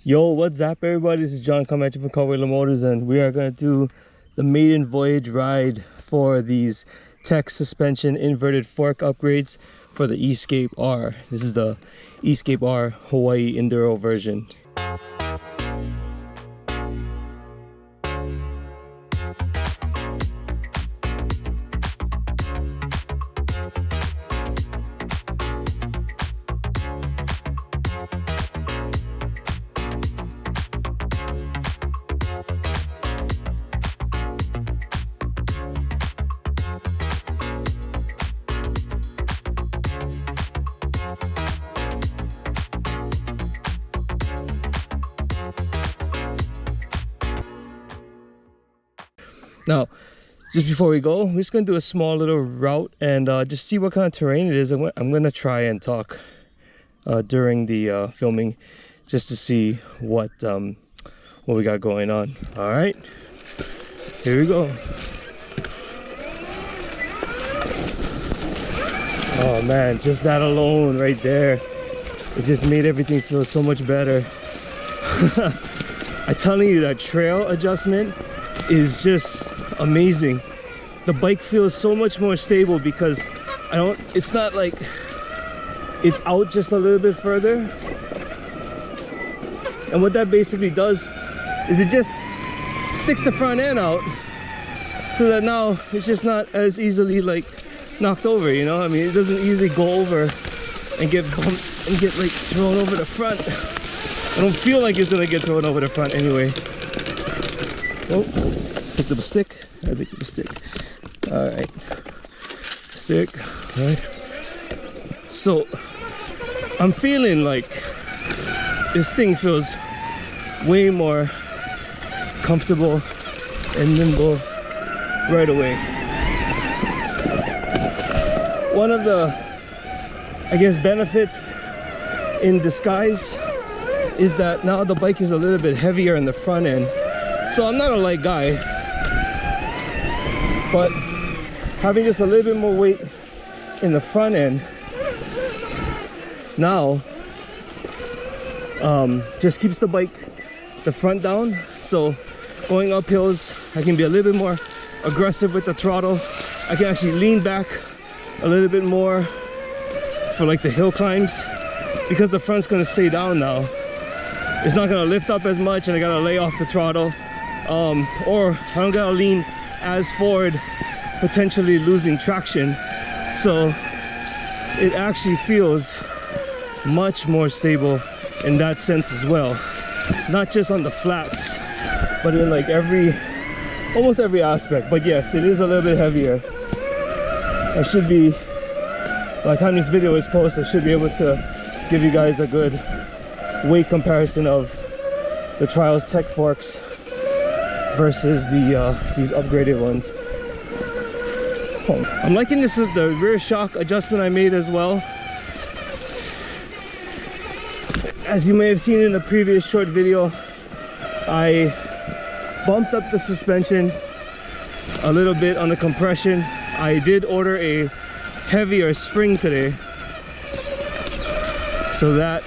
Yo, what's up everybody? This is John coming at you from Hawaii Motors, and we are going to do the maiden voyage ride for these tech suspension inverted fork upgrades for the Escape R. This is the Escape R Hawaii Enduro version. Now, just before we go, we're just going to do a small little route and just see what kind of terrain it is. I'm going to try and talk during the filming just to see what we got going on. All right, here we go. Oh man, just that alone right there, it just made everything feel so much better. I'm telling you, that trail adjustment is just amazing. The bike feels so much more stable because it's not like it's out just a little bit further. And what that basically does is it just sticks the front end out so that now it's just not as easily like knocked over, you know? I mean, it doesn't easily go over and get bumped and get like thrown over the front. I don't feel like it's gonna get thrown over the front anyway. Oh, picked up a stick. I picked up a stick. All right, stick. All right. So I'm feeling like this thing feels way more comfortable and nimble right away. One of the, I guess, benefits in disguise is that now the bike is a little bit heavier in the front end. So I'm not a light guy, but having just a little bit more weight in the front end now just keeps the front down. So going up hills, I can be a little bit more aggressive with the throttle. I can actually lean back a little bit more for like the hill climbs because the front's gonna stay down now. It's not gonna lift up as much and I gotta lay off the throttle. Or I don't gotta lean as forward, potentially losing traction. So it actually feels much more stable in that sense as well. Not just on the flats, but in like almost every aspect. But yes, it is a little bit heavier. I should be, by the time this video is posted, I should be able to give you guys a good weight comparison of the Trials Tech forks versus these upgraded ones. Oh, I'm liking this is the rear shock adjustment I made as well. As you may have seen in a previous short video, I bumped up the suspension a little bit on the compression. I did order a heavier spring today, so that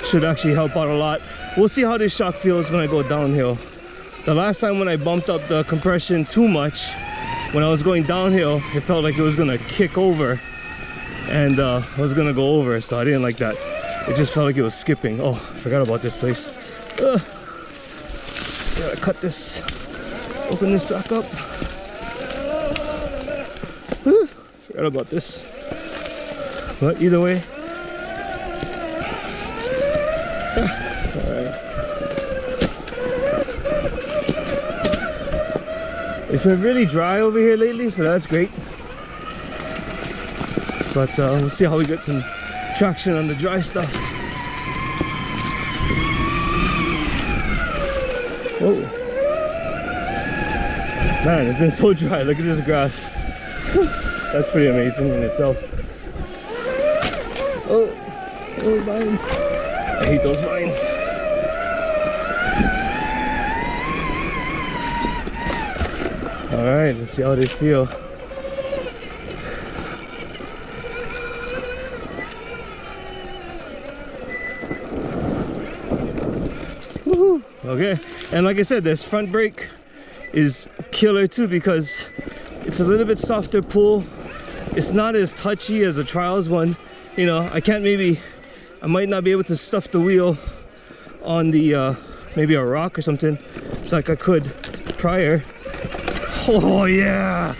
should actually help out a lot. We'll see how this shock feels when I go downhill. The last time when I bumped up the compression too much, when I was going downhill, it felt like it was gonna kick over and I was gonna go over, so I didn't like that. It just felt like it was skipping. Oh, I forgot about this place. Gotta cut this, open this back up. Forgot about this. But either way, alright. It's been really dry over here lately, so that's great. But we'll see how we get some traction on the dry stuff. Whoa. Man, it's been so dry. Look at this grass. That's pretty amazing in itself. Oh, vines. I hate those vines. Alright, let's see how they feel. Woo-hoo. Okay, and like I said, this front brake is killer too because it's a little bit softer pull. It's not as touchy as the Trials one. You know, I might not be able to stuff the wheel on the maybe a rock or something like I could prior. Oh yeah.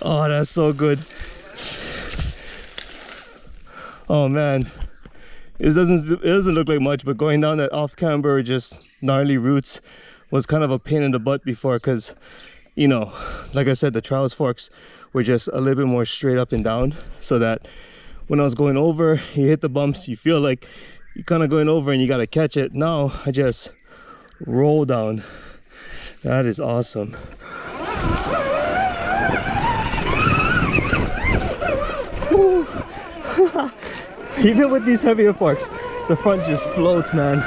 Oh, that's so good. Oh man, it doesn't look like much, but going down that off camber just gnarly roots was kind of a pain in the butt before, because you know, like I said, the Trials forks were just a little bit more straight up and down, so that when I was going over, you hit the bumps, you feel like you're kind of going over and you got to catch it. Now I just roll down. That is awesome. Even with these heavier forks, the front just floats, man.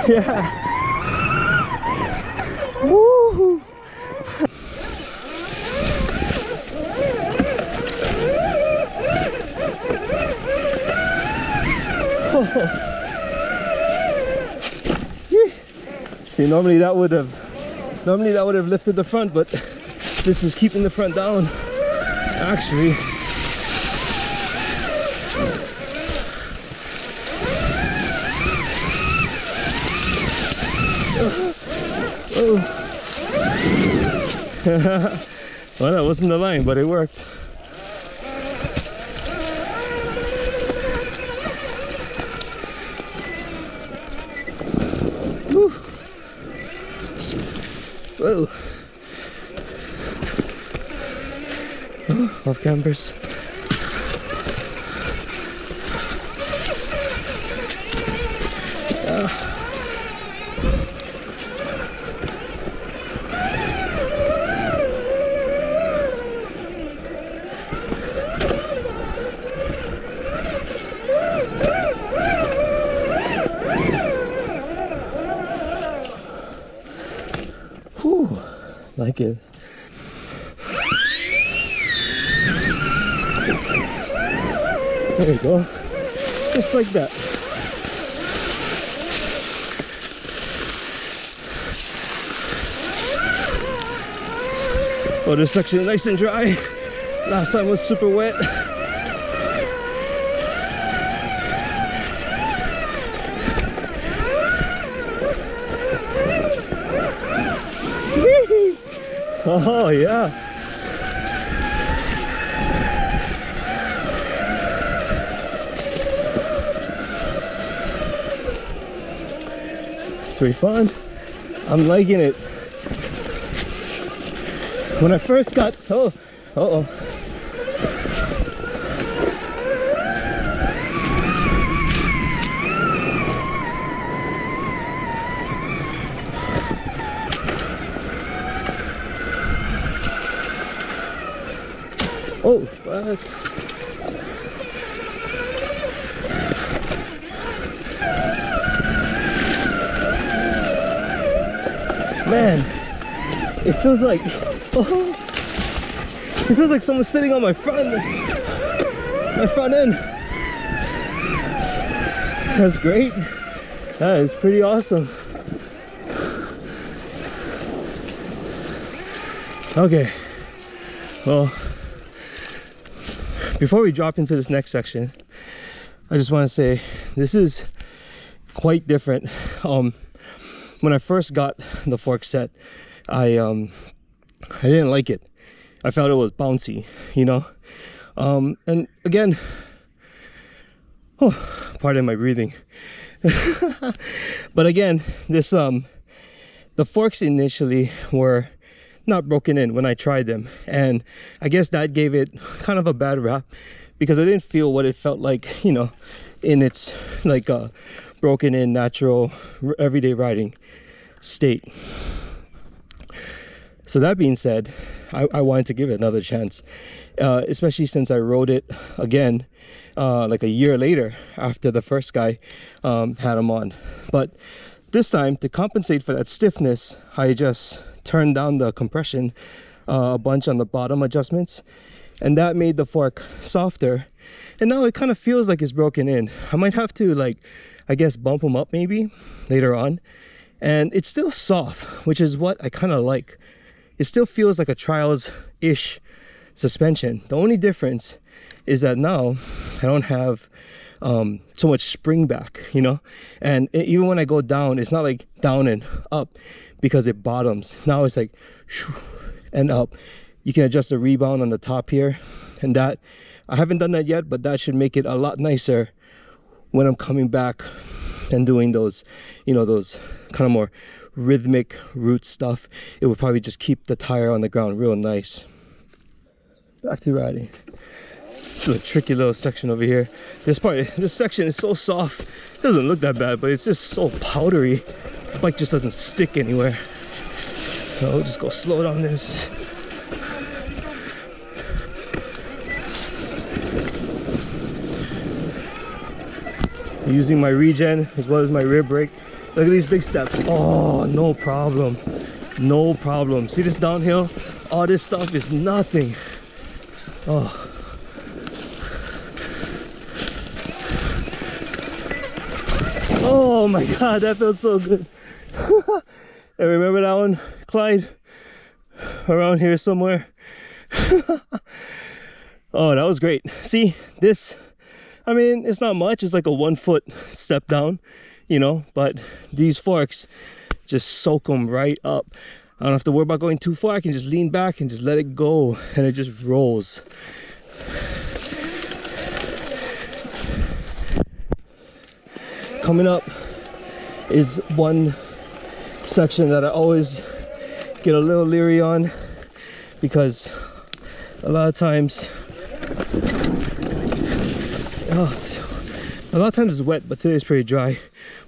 Yeah. Woo. See, normally that would have lifted the front, but this is keeping the front down. Actually, well, that wasn't the line, but it worked. Woo. Whoa. Off campers. Whew, like it. There you go, just like that. Oh, this section is nice and dry. Last time was super wet. Oh yeah. It's pretty fun. I'm liking it. When I first got, oh. Oh, fuck. Man, it feels like, oh, it feels like someone's sitting on my front end. That's great. That is pretty awesome. Okay, well, before we drop into this next section, I just want to say this is quite different. When I first got the fork set, I didn't like it. I felt it was bouncy, you know. And again, oh, pardon my breathing. But again, this the forks initially were not broken in when I tried them, and I guess that gave it kind of a bad rap because I didn't feel what it felt like, you know, in its like broken in natural everyday riding state. So that being said, I wanted to give it another chance, especially since I rode it again like a year later after the first guy had them on. But this time, to compensate for that stiffness, I just turned down the compression a bunch on the bottom adjustments, and that made the fork softer, and now it kind of feels like it's broken in. I might have to, like, I guess bump them up maybe later on, and it's still soft, which is what I kind of like. It still feels like a Trials-ish suspension. The only difference is that now I don't have so much spring back, you know, and even when I go down, it's not like down and up because it bottoms. Now it's like and up. You can adjust the rebound on the top here, and that I haven't done that yet, but that should make it a lot nicer when I'm coming back and doing those, you know, those kind of more rhythmic root stuff. It would probably just keep the tire on the ground real nice. Back to riding. This is a tricky little section over here. This section is so soft. It doesn't look that bad, but it's just so powdery. The bike just doesn't stick anywhere. So we'll just go slow down this. Using my regen as well as my rear brake. Look at these big steps. Oh, no problem. No problem. See this downhill? All this stuff is nothing. Oh. Oh my God, that felt so good. I remember that one, Clyde? Around here somewhere. Oh, that was great. See, this, I mean, it's not much. It's like a 1 foot step down, you know, but these forks just soak them right up. I don't have to worry about going too far. I can just lean back and just let it go, and it just rolls. Coming up is one section that I always get a little leery on, because a lot of times it's wet, but today it's pretty dry.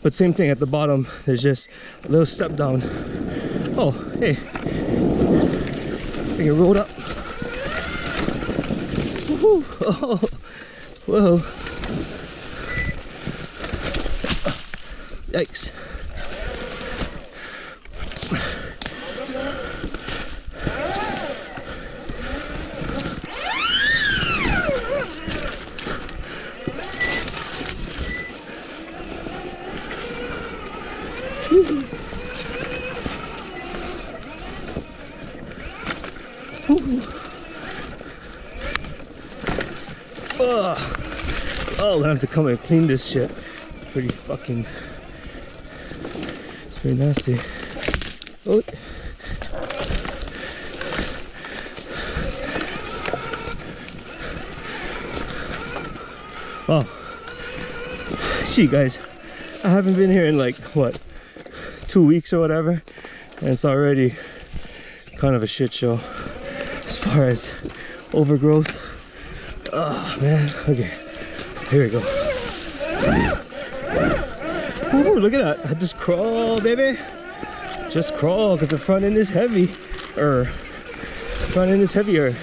But same thing at the bottom, there's just a little step down. Oh, hey, I can roll up. Woohoo! Oh, whoa. Yikes. Oh, I'm gonna have to come and clean this shit. Pretty fucking, it's pretty nasty. Oh. Oh, gee guys, I haven't been here in like, what, 2 weeks or whatever, and it's already kind of a shit show as far as overgrowth. Oh man, okay, here we go. Ooh, look at that, I just crawl, baby. Just crawl, because the front end is heavy. Front end is heavier.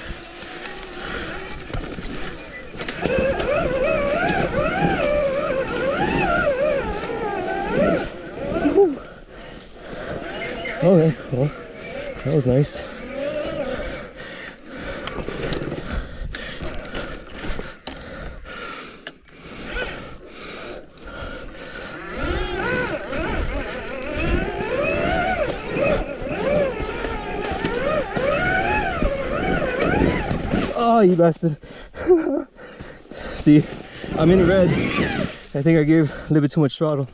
Woo. Okay, well, that was nice. Oh, you bastard. See, I'm in red. I think I gave a little bit too much throttle.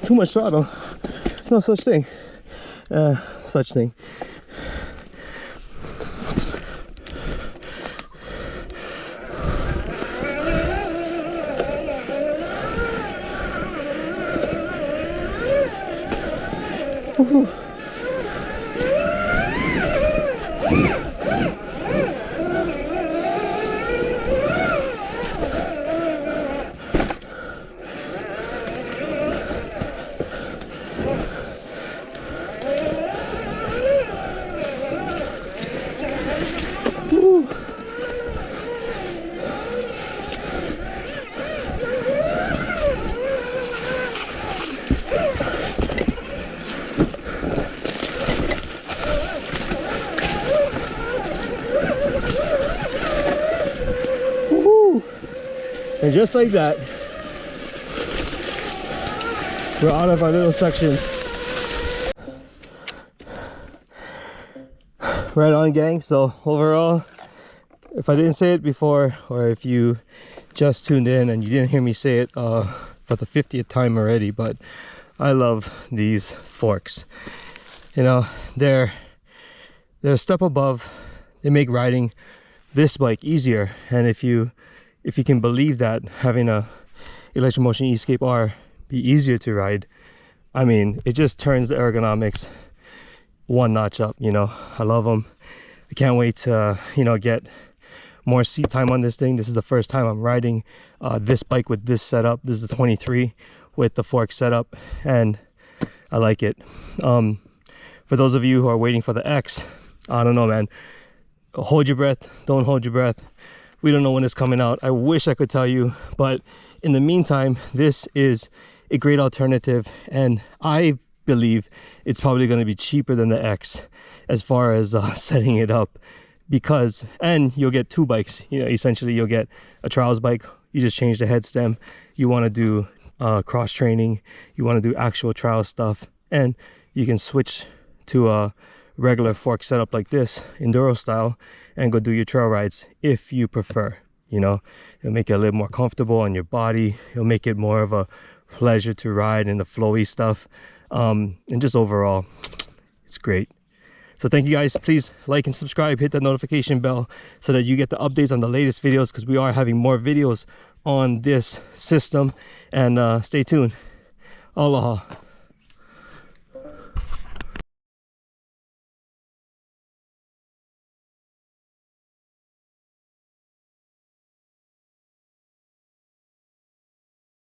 Too much throttle. No such thing. Such thing. Woohoo. And just like that, we're out of our little section. Right on, gang. So overall, if I didn't say it before, or if you just tuned in and you didn't hear me say it for the 50th time already, but I love these forks. You know, they're a step above. They make riding this bike easier. And if you can believe that having a Electric Motion Escape R be easier to ride, I mean, it just turns the ergonomics one notch up. You know, I love them. I can't wait to, you know, get more seat time on this thing. This is the first time I'm riding this bike with this setup. This is the 23 with the fork setup, and I like it. For those of you who are waiting for the X, I don't know, man. Hold your breath. Don't hold your breath. We don't know when it's coming out. I wish I could tell you, but in the meantime, this is a great alternative, and I believe it's probably going to be cheaper than the X as far as setting it up, because, and you'll get two bikes. You know, essentially you'll get a trials bike. You just change the head stem. You want to do cross training, you want to do actual trial stuff, and you can switch to a regular fork setup like this, enduro style, and go do your trail rides if you prefer. You know, it'll make it a little more comfortable on your body. It'll make it more of a pleasure to ride and the flowy stuff, and just overall, it's great. So thank you guys. Please like and subscribe, hit that notification bell so that you get the updates on the latest videos, because we are having more videos on this system. And stay tuned. Aloha.